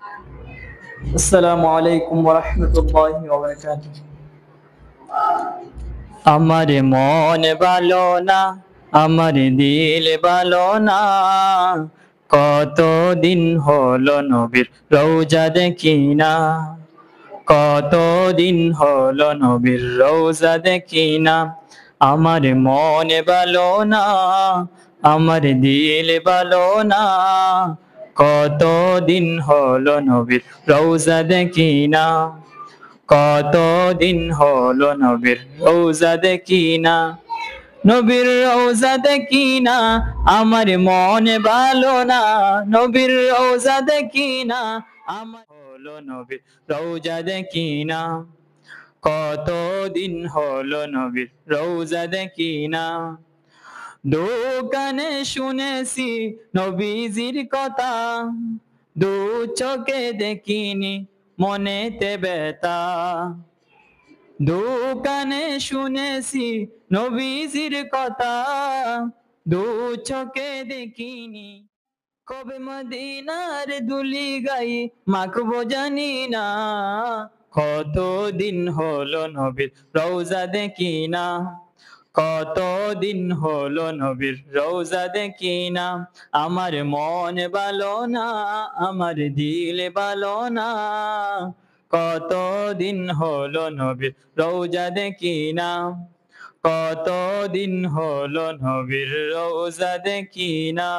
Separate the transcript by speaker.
Speaker 1: আসসালামু আলাইকুম ওয়া রাহমাতুল্লাহি ওয়া বারাকাতুহু। আমার মন ভালো না, আমার দিল ভালো না, কতদিন হলো নবীর রওজা দেখি না, কতদিন হলো নবীর রওজা দেখি না। আমার মন ভালো না, আমার দিল ভালো না, কতদিন হলো নবীর রওজা দেখি না, কতদিন হলো নবীর রওজা দেখি না। নবীর রওজা দেখি না, আমার মন ভালো না, নবীর রওজা দেখি না, আমার হলো নবীর রওজা দেখি না, কতদিন হলো নবীর রওজা দেখি না। দোকানে শুনেছি নবীজির কথা, দু চোখে দেখিনি মনেতে ব্যথা। দোকানে শুনেছি নবীজির কথা, দু চোখে দেখিনি, কবে মদিনার ধুলি গাই মাখবো জানি না, কতদিন হলো নবীর রওজা দেখি না, কতদিন হলো নবীর রওজা দেখি না। আমার মন ভালো না, আমার দিল ভালো না, কতদিন হলো নবীর রওজা দেখি না, কতদিন হলো নবীর রওজা দেখি না।